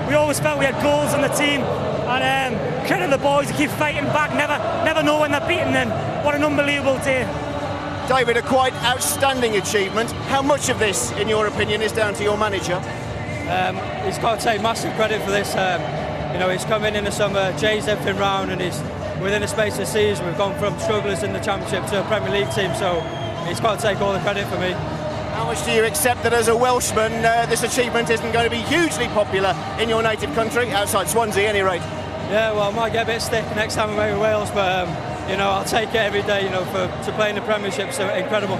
we always felt we had goals in the team, and credit the boys to keep fighting back, never know when they're beaten, and what an unbelievable day. David, a quite outstanding achievement. How much of this, in your opinion, is down to your manager? He's got to take massive credit for this. You know, he's come in the summer, changed everything round, and he's within the space of a season we've gone from strugglers in the Championship to a Premier League team, so he's got to take all the credit for me. How much do you accept that as a Welshman this achievement isn't going to be hugely popular in your native country, outside Swansea at any rate? Yeah, well, I might get a bit stiff next time I'm away with Wales, but you know, I'll take it every day, you know, to play in the Premiership, so incredible.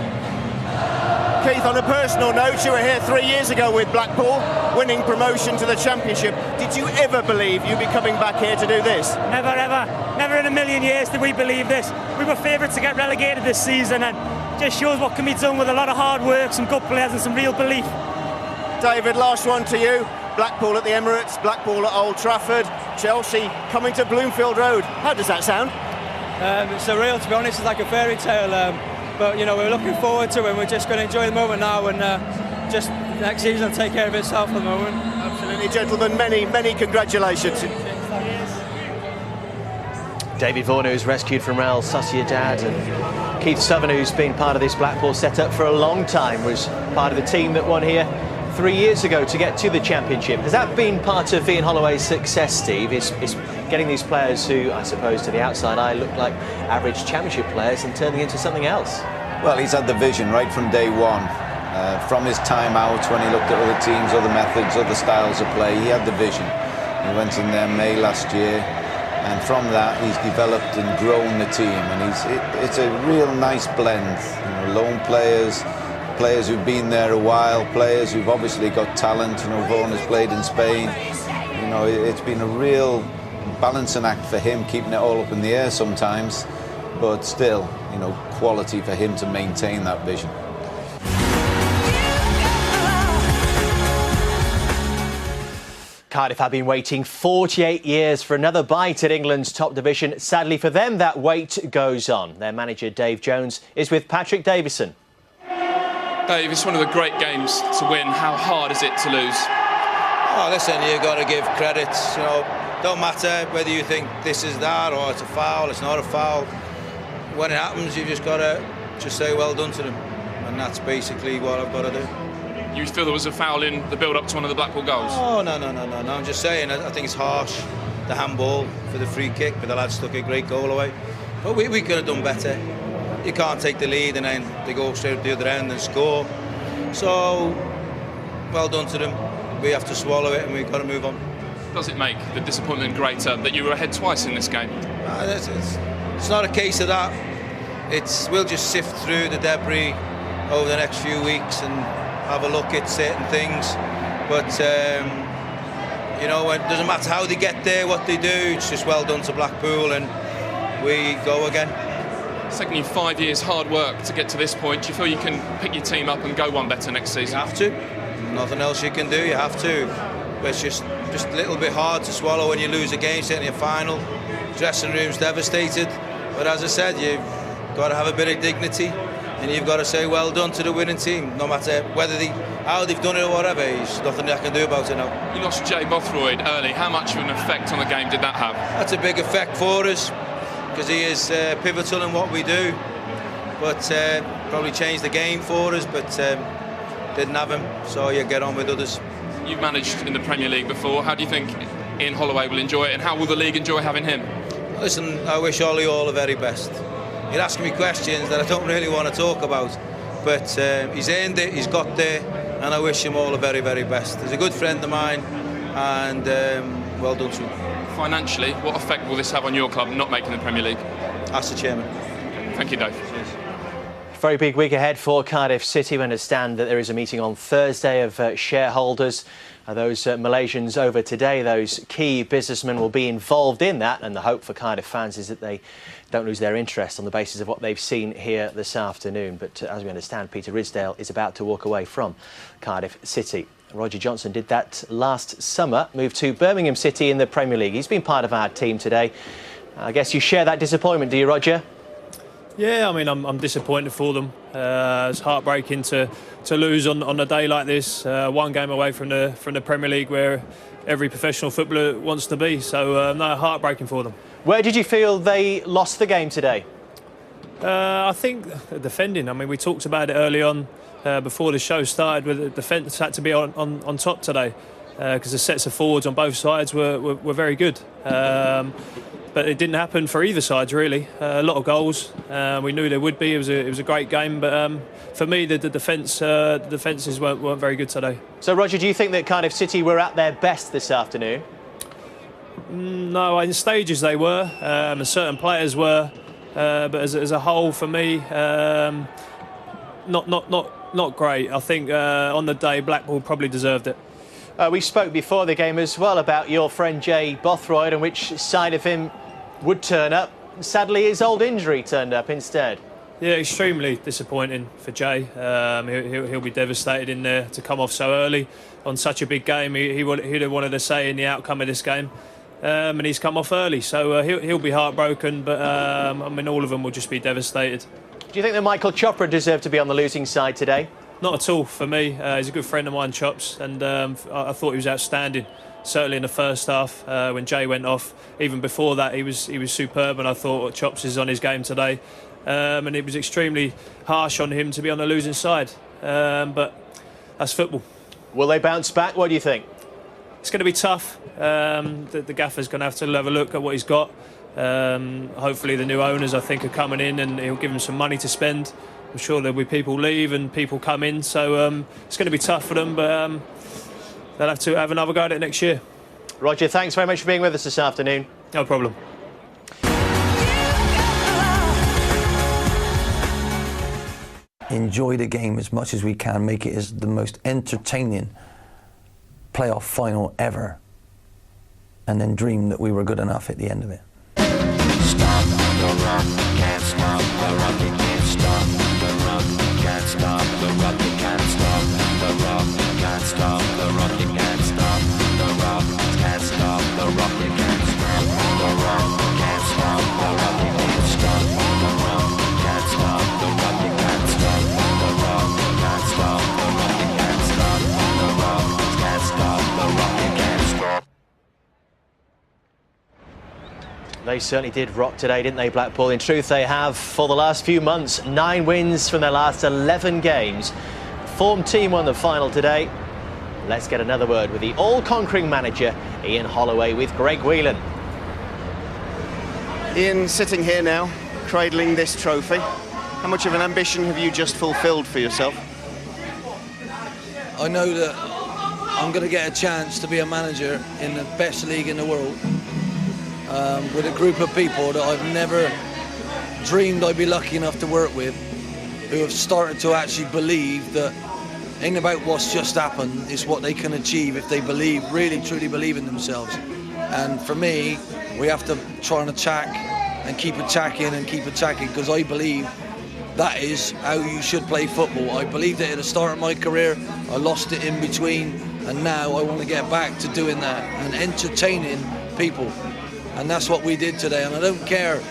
Keith, on a personal note, you were here 3 years ago with Blackpool, winning promotion to the Championship. Did you ever believe you'd be coming back here to do this? Never, ever. Never in a million years did we believe this. We were favourites to get relegated this season, and just shows what can be done with a lot of hard work, some good players and some real belief. David, last one to you. Blackpool at the Emirates, Blackpool at Old Trafford, Chelsea coming to Bloomfield Road. How does that sound? It's surreal, to be honest. It's like a fairy tale. But you know, we're looking forward to it. We're just going to enjoy the moment now, and just next season take care of itself for the moment. Absolutely, gentlemen. Many congratulations. David Vaughan, who's rescued from Real Sociedad, and Keith Southern, who's been part of this Blackpool setup for a long time, was part of the team that won here 3 years ago to get to the Championship. Has that been part of Ian Holloway's success, Steve? Is getting these players who, I suppose, to the outside eye look like average Championship players and turning into something else? Well, he's had the vision right from day one. From his time out, when he looked at other teams, other methods, other styles of play, he had the vision. He went in there May last year, and from that he's developed and grown the team, and it's a real nice blend. You know, lone players, players who've been there a while, players who've obviously got talent. You know, Vaughan has played in Spain. You know, it's been a real balancing act for him, keeping it all up in the air sometimes, but still, you know, quality for him to maintain that vision. Cardiff have been waiting 48 years for another bite at England's top division. Sadly for them, that wait goes on. Their manager, Dave Jones, is with Patrick Davison. Dave, it's one of the great games to win. How hard is it to lose? Oh, listen, you've got to give credit. You know, don't matter whether you think this is that or it's a foul, it's not a foul. When it happens, you've just got to just say well done to them. And that's basically what I've got to do. You feel there was a foul in the build-up to one of the Blackpool goals? Oh, no. I'm just saying, I think it's harsh, the handball for the free kick, but the lads took a great goal away. But we could have done better. You can't take the lead and then they go straight to the other end and score. So, well done to them. We have to swallow it and we've got to move on. Does it make the disappointment greater that you were ahead twice in this game? It's not a case of that. We'll just sift through the debris over the next few weeks and have a look at certain things. But, you know, it doesn't matter how they get there, what they do, it's just well done to Blackpool and we go again. It's taken you 5 years hard work to get to this point. Do you feel you can pick your team up and go one better next season? You have to. Nothing else you can do, you have to. But it's just a little bit hard to swallow when you lose a game, certainly a final. Dressing room's devastated. But as I said, you've got to have a bit of dignity and you've got to say well done to the winning team, no matter how they've done it or whatever. There's nothing I can do about it now. You lost Jay Bothroyd early. How much of an effect on the game did that have? That's a big effect for us because he is pivotal in what we do. But probably changed the game for us, but didn't have him. So you get on with others. You've managed in the Premier League before. How do you think Ian Holloway will enjoy it, and how will the league enjoy having him? Listen, I wish Ollie all the very best. You're asking me questions that I don't really want to talk about, but he's earned it, he's got there, and I wish him all the very, very best. He's a good friend of mine, and well done to him. Financially, what effect will this have on your club not making the Premier League? Ask the chairman. Thank you, Dave. Cheers. Very big week ahead for Cardiff City. We understand that there is a meeting on Thursday of shareholders. Those Malaysians over today, those key businessmen will be involved in that, and the hope for Cardiff fans is that they don't lose their interest on the basis of what they've seen here this afternoon. But as we understand, Peter Ridsdale is about to walk away from Cardiff City. Roger Johnson did that last summer, moved to Birmingham City in the Premier League. He's been part of our team today. I guess you share that disappointment, do you, Roger? Yeah, I mean, I'm disappointed for them. It's heartbreaking to lose on a day like this. One game away from the Premier League, where every professional footballer wants to be. So, no, heartbreaking for them. Where did you feel they lost the game today? I think defending. I mean, we talked about it early on before the show started, where the defence had to be on top today, because the sets of forwards on both sides were very good. But it didn't happen for either side, really. A lot of goals. We knew there would be. It was a great game, but for me, the defences weren't very good today. So, Roger, do you think that Cardiff City were at their best this afternoon? No, in stages they were, and certain players were, but as a whole, for me, not great. I think on the day, Blackpool probably deserved it. We spoke before the game as well about your friend Jay Bothroyd and which side of him would turn up. Sadly, his old injury turned up instead. Yeah, extremely disappointing for Jay. He'll be devastated in there to come off so early on such a big game. He'd have wanted to say in the outcome of this game, and he's come off early, so he'll be heartbroken. But I mean, all of them will just be devastated. Do you think that Michael Chopra deserved to be on the losing side today? Not at all for me. He's a good friend of mine, Chops, and I thought he was outstanding. Certainly in the first half, when Jay went off. Even before that, he was superb, and I thought Chops is on his game today. And it was extremely harsh on him to be on the losing side. But that's football. Will they bounce back? What do you think? It's going to be tough. The gaffer's going to have a look at what he's got. Hopefully the new owners, I think, are coming in, and he'll give them some money to spend. I'm sure there'll be people leave and people come in, so it's going to be tough for them, but they'll have to have another go at it next year. Roger, thanks very much for being with us this afternoon. No problem. Enjoy the game as much as we can, make it as the most entertaining playoff final ever, and then dream that we were good enough at the end of it. Stop the rock, can't stop the rock, you can't stop the rock, can't stop the rock, you can't stop the rock, can't stop the rock, you can't stop the rock, can't stop the rock, you can't stop the rock, can't stop the rock, you can't stop the rock, can't stop the rock, you can't stop the rock, can't stop the rock, you can't stop the rock, can't stop the rock, you can't stop. They certainly did rock today, didn't they, Blackpool? In truth, they have, for the last few months, 9 wins from their last 11 games. Form team won the final today. Let's get another word with the all-conquering manager, Ian Holloway, with Greg Whelan. Ian, sitting here now, cradling this trophy, how much of an ambition have you just fulfilled for yourself? I know that I'm going to get a chance to be a manager in the best league in the world. With a group of people that I've never dreamed I'd be lucky enough to work with, who have started to actually believe that ain't about what's just happened, it's what they can achieve if they believe, really truly believe in themselves. And for me, we have to try and attack and keep attacking and keep attacking, because I believe that is how you should play football. I believed it at the start of my career, I lost it in between, and now I want to get back to doing that and entertaining people. And that's what we did today, and I don't care.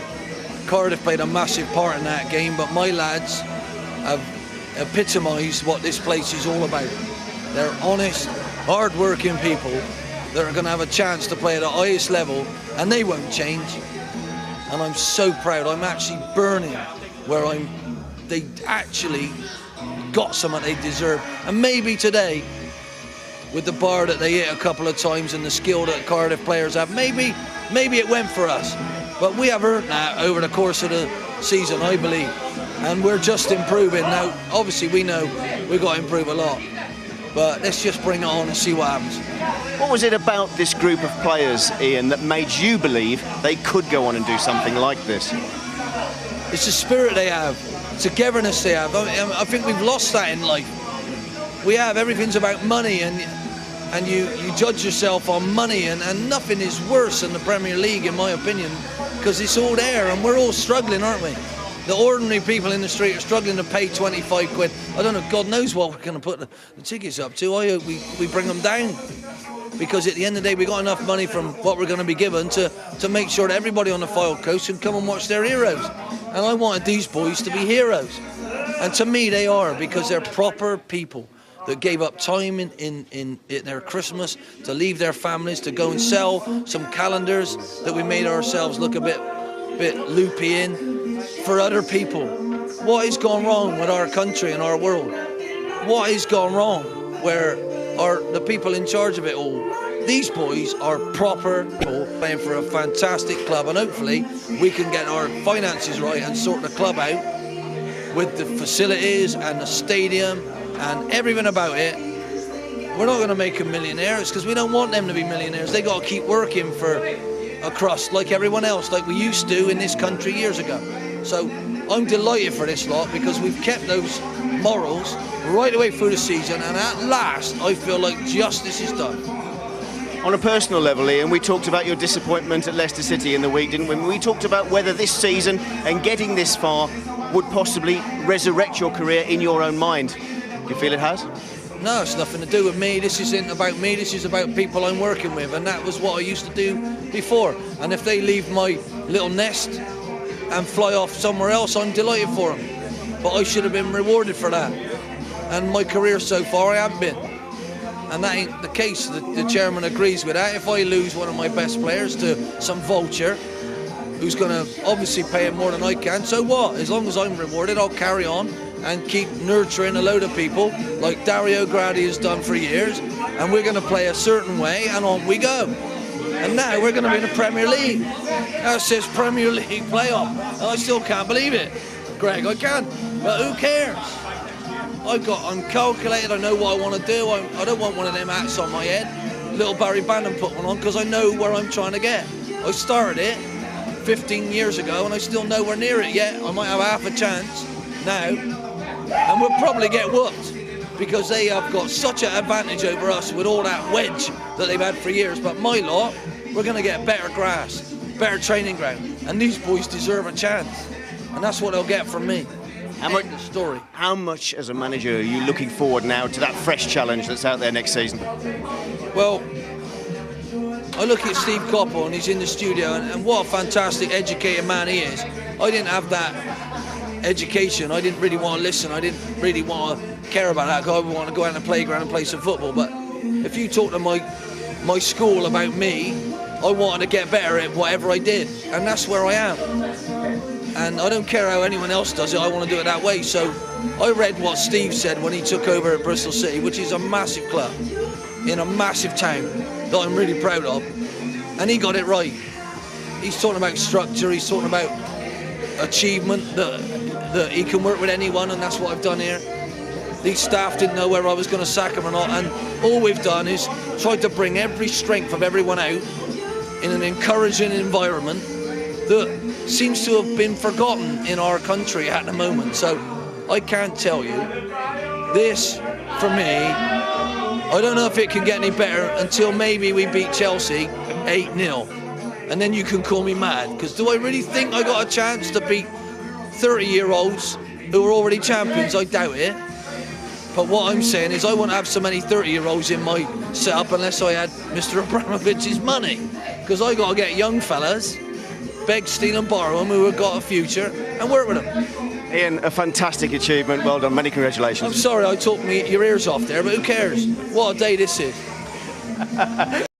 Cardiff played a massive part in that game, but my lads have epitomised what this place is all about. They're honest, hard-working people that are going to have a chance to play at the highest level, and they won't change. And I'm so proud. I'm actually burning where they actually got something they deserve. And maybe today, with the bar that they hit a couple of times and the skill that Cardiff players have, maybe it went for us. But we have earned that over the course of the season, I believe. And we're just improving. Now, obviously, we know we've got to improve a lot. But let's just bring it on and see what happens. What was it about this group of players, Ian, that made you believe they could go on and do something like this? It's the spirit they have. It's the togetherness they have. I think we've lost that in life. We have, everything's about money, and you judge yourself on money, and nothing is worse than the Premier League, in my opinion, because it's all there, and we're all struggling, aren't we? The ordinary people in the street are struggling to pay 25 quid. I don't know, God knows what we're going to put the tickets up to. I hope we bring them down. because at the end of the day we got enough money from what we're going to be given to make sure that everybody on the Fylde Coast can come and watch their heroes. And I wanted these boys to be heroes, and to me they are, because they're proper people that gave up time in their Christmas to leave their families to go and sell some calendars that we made ourselves look a bit loopy in for other people. What has gone wrong with our country and our world? What has gone wrong where the people in charge of it all? These boys are proper people playing for a fantastic club, and hopefully we can get our finances right and sort the club out with the facilities and the stadium and everything about it. We're not going to make them millionaires because we don't want them to be millionaires. They got to keep working for a crust like everyone else, like we used to in this country years ago. So I'm delighted for this lot because we've kept those morals right away through the season, and at last I feel like justice is done. On a personal level, Ian, we talked about your disappointment at Leicester City in the week, didn't we? We talked about whether this season and getting this far would possibly resurrect your career in your own mind. Do you feel it has? No, it's nothing to do with me. This isn't about me, this is about people I'm working with, and that was what I used to do before. And if they leave my little nest and fly off somewhere else, I'm delighted for them. But I should have been rewarded for that. And my career so far, I haven't been. And that ain't the case. The chairman agrees with that. If I lose one of my best players to some vulture who's going to obviously pay him more than I can, so what? As long as I'm rewarded, I'll carry on and keep nurturing a load of people like Dario Gradi has done for years, and we're going to play a certain way, and on we go. And now we're going to be in the Premier League. Now it says Premier League Play-Off, and I still can't believe it. Greg, I can, but who cares? I'm calculated, I know what I want to do. I don't want one of them hats on my head. Little Barry Bannon put one on because I know where I'm trying to get. I started it 15 years ago and I still nowhere near it yet. I might have half a chance now, and we'll probably get whooped because they have got such an advantage over us with all that wedge that they've had for years. But my lot, we're going to get better grass, better training ground, and these boys deserve a chance, and that's what they'll get from me. How much as a manager are you looking forward now to that fresh challenge that's out there next season? Well, I look at Steve Coppell and he's in the studio, and what a fantastic educated man he is. I didn't have that education. I didn't really want to listen. I didn't really want to care about that because I want to go out on the playground and play some football. But if you talk to my school about me, I wanted to get better at whatever I did, and that's where I am. And I don't care how anyone else does it, I want to do it that way. So I read what Steve said when he took over at Bristol City, which is a massive club in a massive town that I'm really proud of, and he got it right. He's talking about structure, he's talking about achievement, that he can work with anyone, and that's what I've done here. These staff didn't know whether I was going to sack them or not, and all we've done is tried to bring every strength of everyone out in an encouraging environment that seems to have been forgotten in our country at the moment. So I can't tell you. This, for me, I don't know if it can get any better until maybe we beat Chelsea 8-0. And then you can call me mad, because do I really think I got a chance to beat 30-year-olds who are already champions? I doubt it. But what I'm saying is I wouldn't have so many 30-year-olds in my setup unless I had Mr. Abramovich's money. Because I got to get young fellas, beg, steal and borrow them who have got a future, and work with them. Ian, a fantastic achievement. Well done. Many congratulations. I'm sorry I talked your ears off there, but who cares? What a day this is.